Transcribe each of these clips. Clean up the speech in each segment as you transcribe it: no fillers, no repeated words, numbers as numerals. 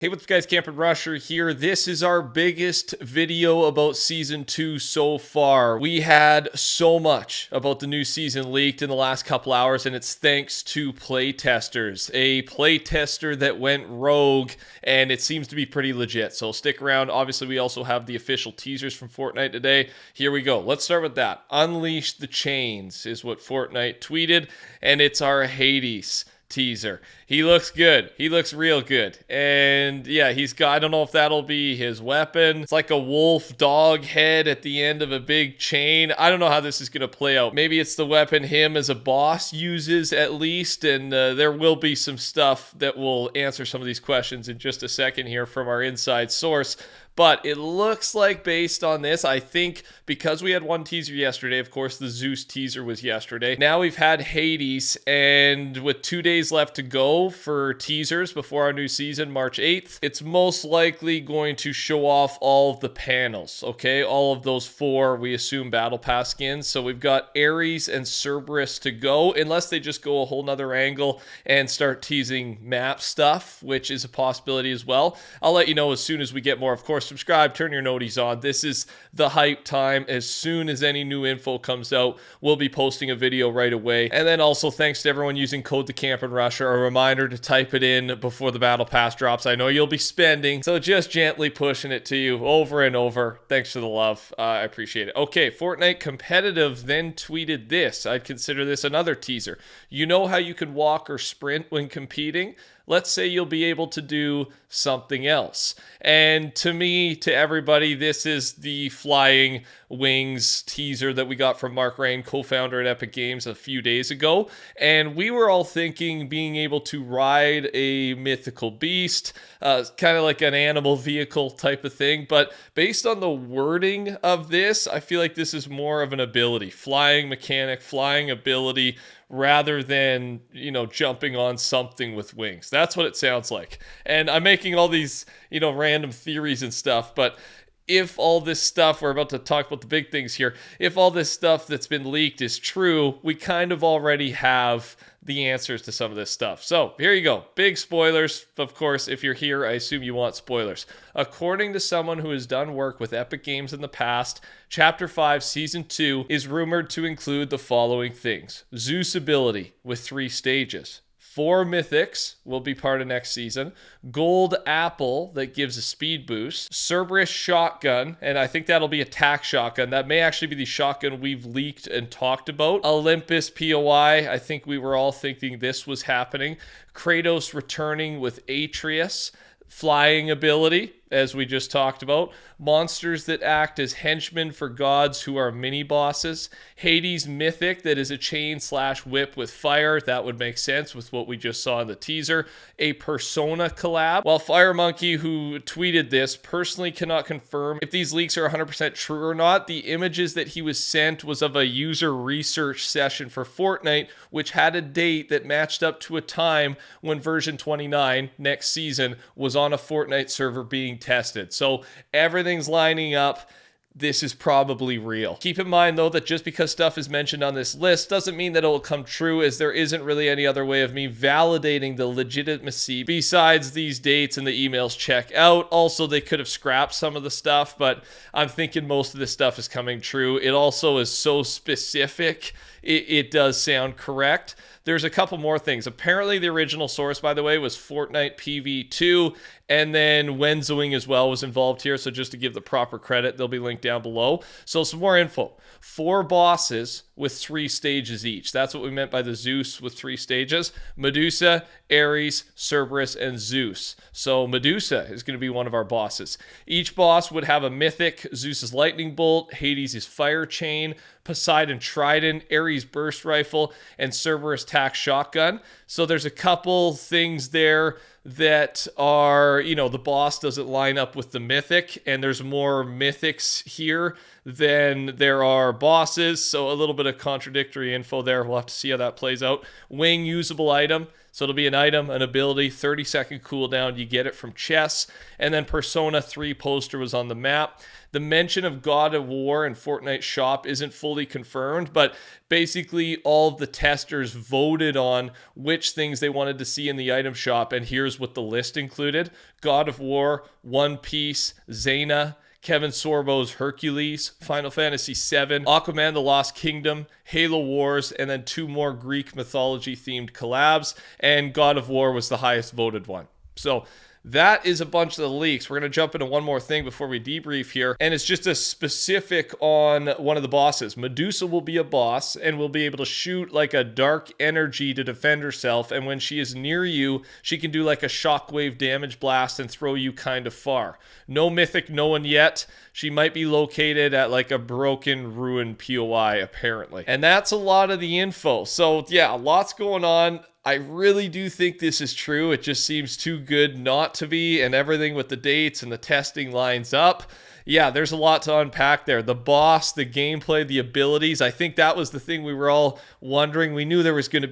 Hey, what's up guys, TheCampingRusher here. This is our biggest video about Season 2 so far. We had so much about the new season leaked in the last couple hours, and it's thanks to playtesters. A playtester that went rogue, and it seems to be pretty legit, so stick around. Obviously, we also have the official teasers from Fortnite today. Here we go. Let's start with that. Unleash the Chains is what Fortnite tweeted, and it's our Hades teaser. He looks good. He looks real good. And yeah, he's got, I don't know if that'll be his weapon. It's like a wolf dog head at the end of a big chain. I don't know how this is going to play out. Maybe it's the weapon him as a boss uses at least. And there will be some stuff that will answer some of these questions in just a second here from our inside source. But it looks like based on this, I think because we had one teaser yesterday, of course, the Zeus teaser was yesterday. Now we've had Hades, and with 2 days left to go for teasers before our new season, March 8th, it's most likely going to show off all of the panels, okay? All of those 4, we assume, Battle Pass skins. So we've got Ares and Cerberus to go, unless they just go a whole nother angle and start teasing map stuff, which is a possibility as well. I'll let you know as soon as we get more, of course. Subscribe, turn your noties on. This is the hype time. As soon as any new info comes out, we'll be posting a video right away. And then also thanks to everyone using code TheCampingRusher. A reminder to type it in before the battle pass drops. I know you'll be spending, so just gently pushing it to you over and over. Thanks for the love. I appreciate it. Okay, Fortnite Competitive then tweeted this. I'd consider this another teaser. You know how you can walk or sprint when competing? Let's say you'll be able to do something else. And to me, to everybody, this is the flying wings teaser that we got from Mark Rain, co-founder at Epic Games, a few days ago. And we were all thinking being able to ride a mythical beast, kind of like an animal vehicle type of thing. But based on the wording of this, I feel like this is more of an ability, flying mechanic, flying ability, rather than, you know, jumping on something with wings. That's what it sounds like. And I'm making all these, you know, random theories and stuff, but if all this stuff, we're about to talk about the big things here, if all this stuff that's been leaked is true, we kind of already have the answers to some of this stuff. So here you go. Big spoilers. Of course, if you're here, I assume you want spoilers. According to someone who has done work with Epic Games in the past, Chapter 5, Season 2 is rumored to include the following things. Zeus ability with 3 stages. 4 mythics will be part of next season. Gold apple that gives a speed boost. Cerberus shotgun, and I think that'll be attack shotgun. That may actually be the shotgun we've leaked and talked about. Olympus POI, I think we were all thinking this was happening. Kratos returning with Atreus. Flying ability, as we just talked about. Monsters that act as henchmen for gods who are mini-bosses. Hades mythic that is a chain/whip with fire. That would make sense with what we just saw in the teaser. A Persona collab. While Fire Monkey, who tweeted this, personally cannot confirm if these leaks are 100% true or not. The images that he was sent was of a user research session for Fortnite, which had a date that matched up to a time when version 29, next season, was on a Fortnite server being tested. So everything's lining up. This is probably real. Keep in mind, though, that just because stuff is mentioned on this list doesn't mean that it will come true, as there isn't really any other way of me validating the legitimacy besides these dates and the emails check out. Also, they could have scrapped some of the stuff, but I'm thinking most of this stuff is coming true. It also is so specific, it does sound correct. There's a couple more things. Apparently, the original source, by the way, was Fortnite PV2, and then Wenzoing as well was involved here. So just to give the proper credit, they'll be linked down below. So some more info. 4 bosses with 3 stages each. That's what we meant by the Zeus with 3 stages. Medusa, Ares, Cerberus, and Zeus. So Medusa is going to be one of our bosses. Each boss would have a mythic. Zeus's lightning bolt, Hades' fire chain, Poseidon trident, Ares burst rifle, and Cerberus tac shotgun. So there's a couple things there that are, you know, the boss doesn't line up with the mythic, and there's more mythics here than there are bosses. So a little bit of contradictory info there. We'll have to see how that plays out. Wing usable item. So it'll be an item, an ability, 30-second cooldown. You get it from chests. And then Persona 3 poster was on the map. The mention of God of War and Fortnite shop isn't fully confirmed, but basically all of the testers voted on which things they wanted to see in the item shop, and here's what the list included. God of War, One Piece, Xena, Kevin Sorbo's Hercules, Final Fantasy VII, Aquaman the Lost Kingdom, Halo Wars, and then 2 more Greek mythology-themed collabs, and God of War was the highest voted one. So that is a bunch of the leaks. We're going to jump into one more thing before we debrief here, and it's just a specific on one of the bosses. Medusa will be a boss and will be able to shoot like a dark energy to defend herself, and when she is near you, she can do like a shockwave damage blast and throw you kind of far. No mythic, no one yet. She might be located at like a broken, ruined POI, apparently. And that's a lot of the info. So yeah, lots going on. I really do think this is true. It just seems too good not to be, and everything with the dates and the testing lines up. Yeah, there's a lot to unpack there. The boss, the gameplay, the abilities. I think that was the thing we were all wondering. We knew they were going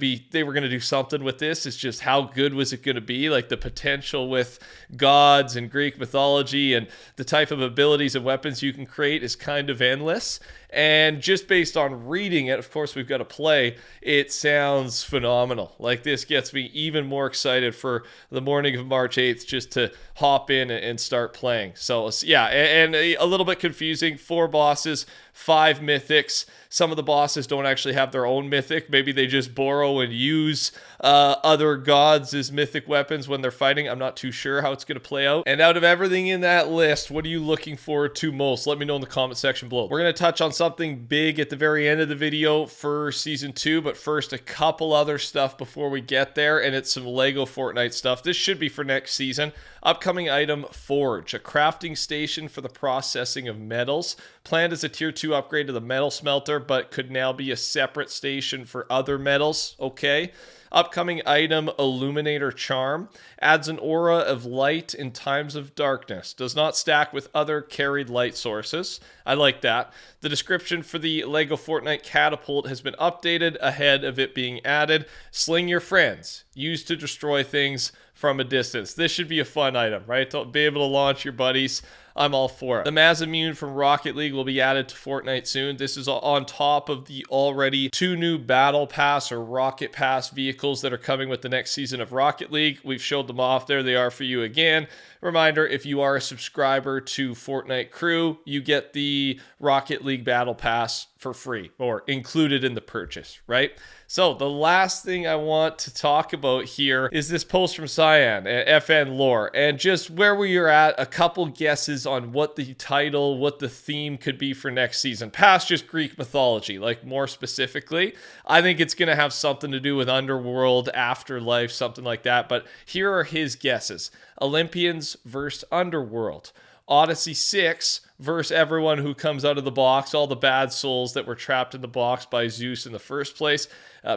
to do something with this. It's just how good was it going to be? Like the potential with gods and Greek mythology and the type of abilities and weapons you can create is kind of endless. And just based on reading it, of course, we've got to play, it sounds phenomenal. Like this gets me even more excited for the morning of March 8th just to hop in and start playing. So yeah, and a little bit confusing. 4 bosses, 5 mythics. Some of the bosses don't actually have their own mythic. Maybe they just borrow and use other gods as mythic weapons when they're fighting. I'm not too sure how it's going to play out. And out of everything in that list, what are you looking forward to most? Let me know in the comment section below. We're going to touch on something big at the very end of the video for Season 2, but first a couple other stuff before we get there, and it's some Lego Fortnite stuff. This should be for next season. Upcoming item, Forge, a crafting station for the processing of metals. Planned as a Tier 2 upgrade to the metal smelter, but could now be a separate station for other metals. Okay. Upcoming item, Illuminator Charm, adds an aura of light in times of darkness. Does not stack with other carried light sources. I like that. The description for the Lego Fortnite Catapult has been updated ahead of it being added. Sling your friends. Used to destroy things from a distance. This should be a fun item, right? To be able to launch your buddies. I'm all for it. The Mazamune from Rocket League will be added to Fortnite soon. This is on top of the already 2 new Battle Pass or Rocket Pass vehicles that are coming with the next season of Rocket League. We've showed them off. There they are for you again. Reminder, if you are a subscriber to Fortnite Crew, you get the Rocket League Battle Pass for free or included in the purchase, right? So the last thing I want to talk about here is this post from Cyan at FN Lore, and just where we are at, a couple guesses on what the title, what the theme could be for next season, past just Greek mythology, like more specifically. I think it's going to have something to do with Underworld, Afterlife, something like that, but here are his guesses. Olympians versus Underworld. Odyssey 6 versus everyone who comes out of the box, all the bad souls that were trapped in the box by Zeus in the first place.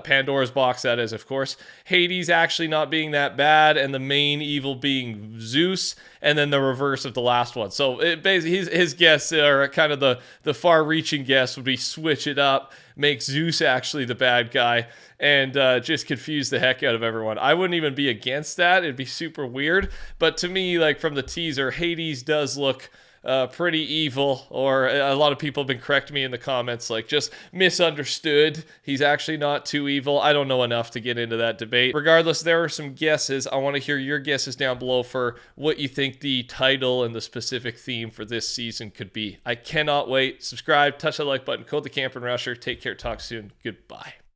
Pandora's box, that is, of course. Hades actually not being that bad, and the main evil being Zeus, and then the reverse of the last one. So it basically, his guess, or kind of the far-reaching guess, would be switch it up, make Zeus actually the bad guy, and just confuse the heck out of everyone. I wouldn't even be against that. It'd be super weird. But to me, like from the teaser, Hades does look pretty evil, or a lot of people have been correcting me in the comments, like just misunderstood. He's actually not too evil. I don't know enough to get into that debate. Regardless, there are some guesses. I want to hear your guesses down below for what you think the title and the specific theme for this season could be. I cannot wait. Subscribe, touch the like button, code TheCampingRusher. Take care. Talk soon. Goodbye.